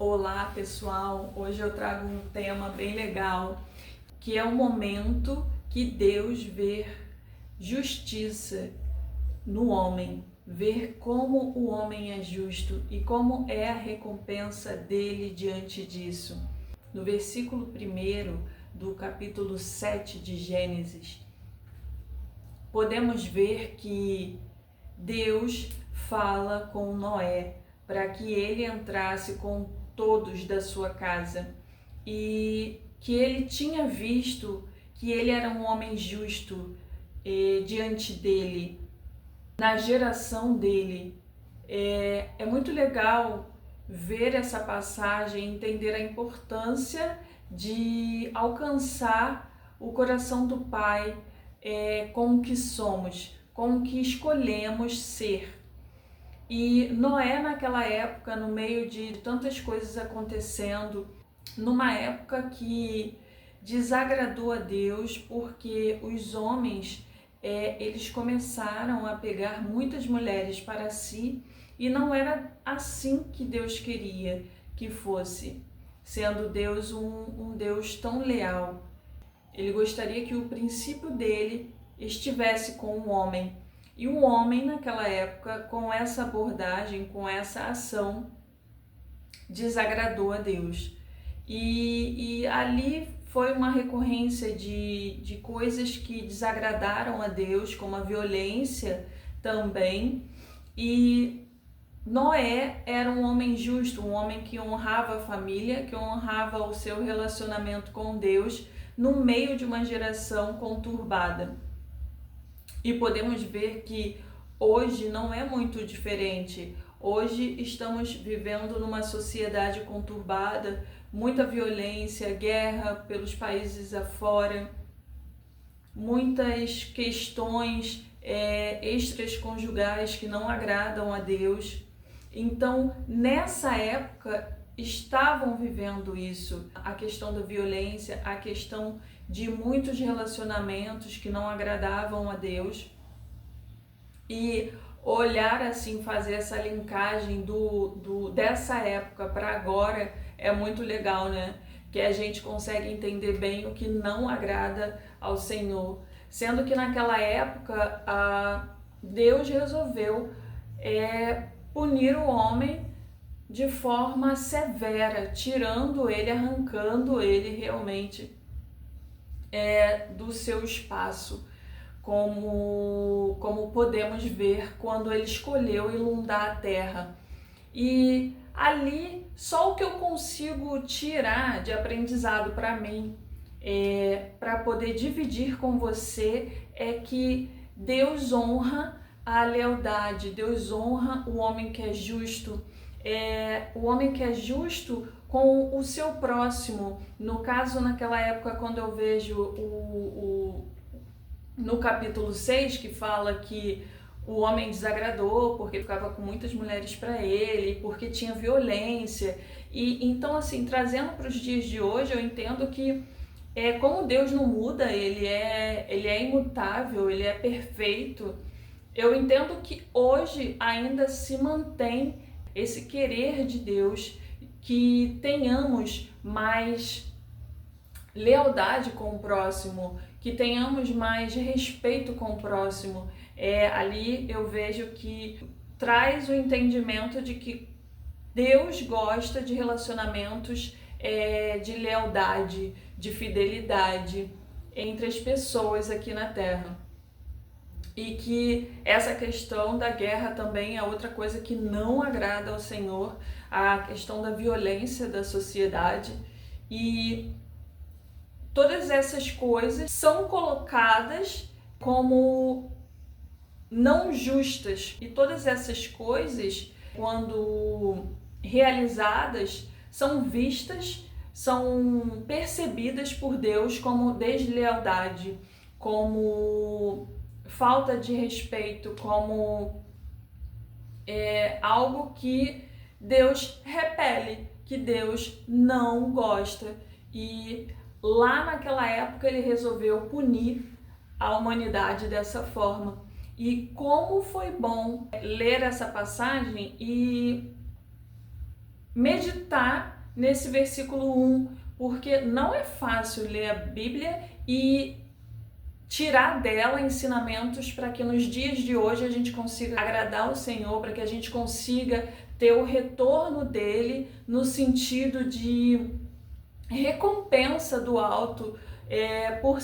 Olá pessoal, hoje eu trago um tema bem legal, que é o momento que Deus vê justiça no homem, ver como o homem é justo e como é a recompensa dele diante disso. No versículo 1 do capítulo 7 de Gênesis, podemos ver que Deus fala com Noé para que ele entrasse com todos da sua casa e que ele tinha visto que ele era um homem justo diante dele, na geração dele. É muito legal ver essa passagem, entender a importância de alcançar o coração do Pai com o que somos, com o que escolhemos ser. E Noé, naquela época, no meio de tantas coisas acontecendo, numa época que desagradou a Deus, porque os homens eles começaram a pegar muitas mulheres para si, e não era assim que Deus queria que fosse, sendo Deus um Deus tão leal. Ele gostaria que o princípio dele estivesse com o homem. E o homem, naquela época, com essa abordagem, com essa ação, desagradou a Deus. E ali foi uma recorrência de coisas que desagradaram a Deus, como a violência também. E Noé era um homem justo, um homem que honrava a família, que honrava o seu relacionamento com Deus, no meio de uma geração conturbada. E podemos ver que hoje não é muito diferente. Hoje estamos vivendo numa sociedade conturbada, muita violência, guerra pelos países afora, muitas questões extraconjugais que não agradam a Deus. Então, nessa época, estavam vivendo isso, a questão da violência, a questão de muitos relacionamentos que não agradavam a Deus. E olhar assim, fazer essa linkagem dessa época para agora é muito legal, né? Que a gente consegue entender bem o que não agrada ao Senhor. Sendo que naquela época Deus resolveu punir o homem de forma severa, tirando ele, arrancando ele realmente do seu espaço, como podemos ver quando ele escolheu inundar a terra. E ali, só o que eu consigo tirar de aprendizado para mim, para poder dividir com você, é que Deus honra a lealdade, Deus honra o homem que é justo, o homem que é justo com o seu próximo. No caso, naquela época, quando eu vejo no capítulo 6, que fala que o homem desagradou porque ficava com muitas mulheres para ele, porque tinha violência. E então, assim, trazendo para os dias de hoje, eu entendo que como Deus não muda, ele é imutável, ele é perfeito. Eu entendo que hoje ainda se mantém esse querer de Deus, que tenhamos mais lealdade com o próximo, que tenhamos mais respeito com o próximo. Ali eu vejo que traz o entendimento de que Deus gosta de relacionamentos de lealdade, de fidelidade entre as pessoas aqui na Terra. E que essa questão da guerra também é outra coisa que não agrada ao Senhor, a questão da violência da sociedade. E todas essas coisas são colocadas como não justas. E todas essas coisas, quando realizadas, são vistas, são percebidas por Deus como deslealdade, como falta de respeito, como algo que Deus repele, que Deus não gosta. E lá naquela época ele resolveu punir a humanidade dessa forma. E como foi bom ler essa passagem e meditar nesse versículo 1, porque não é fácil ler a Bíblia e tirar dela ensinamentos para que nos dias de hoje a gente consiga agradar o Senhor, para que a gente consiga ter o retorno dele no sentido de recompensa do alto, por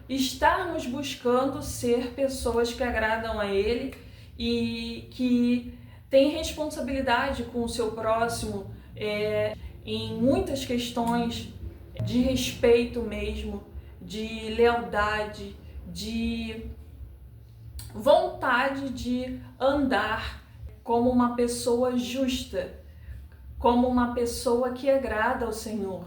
estarmos buscando ser pessoas que agradam a ele e que têm responsabilidade com o seu próximo, em muitas questões de respeito mesmo, de lealdade, de vontade de andar como uma pessoa justa, como uma pessoa que agrada ao Senhor.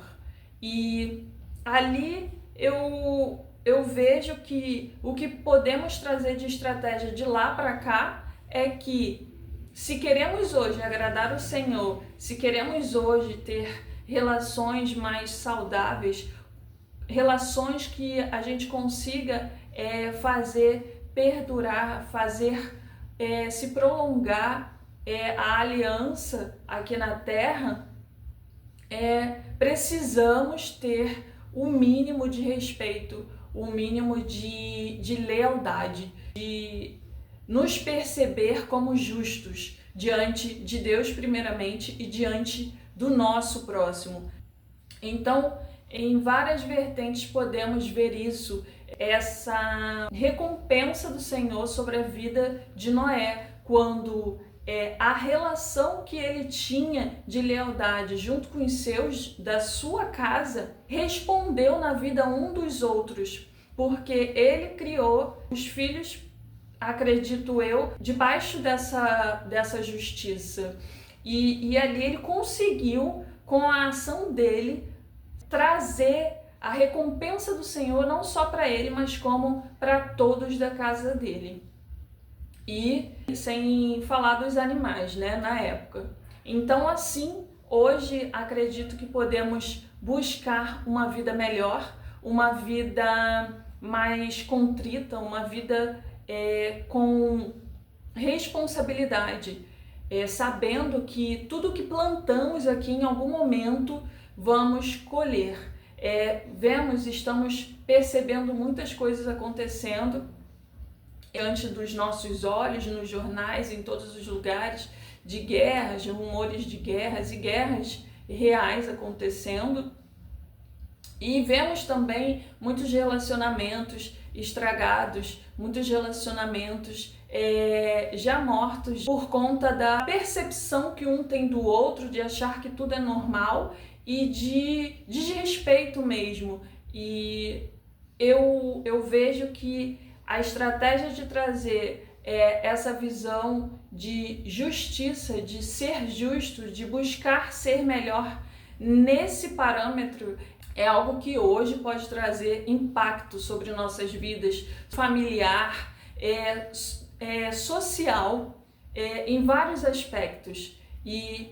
E ali eu vejo que o que podemos trazer de estratégia de lá para cá é que, se queremos hoje agradar o Senhor, se queremos hoje ter relações mais saudáveis, relações que a gente consiga fazer perdurar, fazer se prolongar a aliança aqui na Terra, precisamos ter o mínimo de respeito, o mínimo de lealdade, de nos perceber como justos diante de Deus primeiramente e diante do nosso próximo. Então, em várias vertentes podemos ver isso, essa recompensa do Senhor sobre a vida de Noé, quando a relação que ele tinha de lealdade junto com os seus da sua casa respondeu na vida um dos outros, porque ele criou os filhos, acredito eu, debaixo dessa justiça. E ali ele conseguiu, com a ação dele, trazer a recompensa do Senhor não só para ele, mas como para todos da casa dele. E sem falar dos animais, né, na época. Então, assim, hoje acredito que podemos buscar uma vida melhor, uma vida mais contrita, uma vida com responsabilidade, sabendo que tudo que plantamos aqui em algum momento vamos colher. Estamos percebendo muitas coisas acontecendo diante dos nossos olhos, nos jornais, em todos os lugares, de guerras, de rumores de guerras e guerras reais acontecendo. E vemos também muitos relacionamentos estragados, muitos relacionamentos já mortos por conta da percepção que um tem do outro, de achar que tudo é normal e de desrespeito mesmo. E eu vejo que a estratégia de trazer essa visão de justiça, de ser justo, de buscar ser melhor nesse parâmetro, é algo que hoje pode trazer impacto sobre nossas vidas, familiar, social, em vários aspectos. E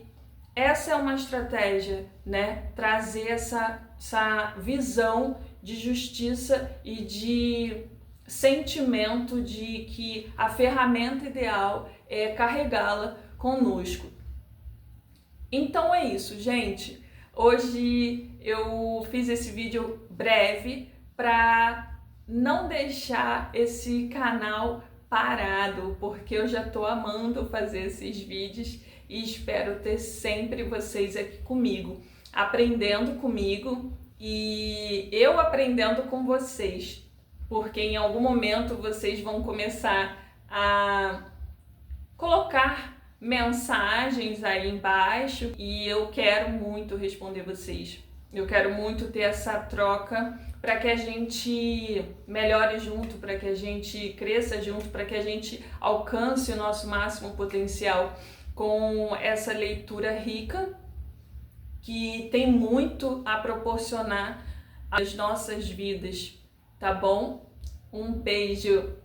essa é uma estratégia, né? Trazer essa visão de justiça e de sentimento de que a ferramenta ideal é carregá-la conosco. Então é isso, gente. Hoje eu fiz esse vídeo breve para não deixar esse canal parado, porque eu já tô amando fazer esses vídeos e espero ter sempre vocês aqui comigo, aprendendo comigo e eu aprendendo com vocês, porque em algum momento vocês vão começar a colocar mensagens aí embaixo e eu quero muito responder vocês. Eu quero muito ter essa troca para que a gente melhore junto, para que a gente cresça junto, para que a gente alcance o nosso máximo potencial com essa leitura rica que tem muito a proporcionar às nossas vidas, tá bom? Um beijo!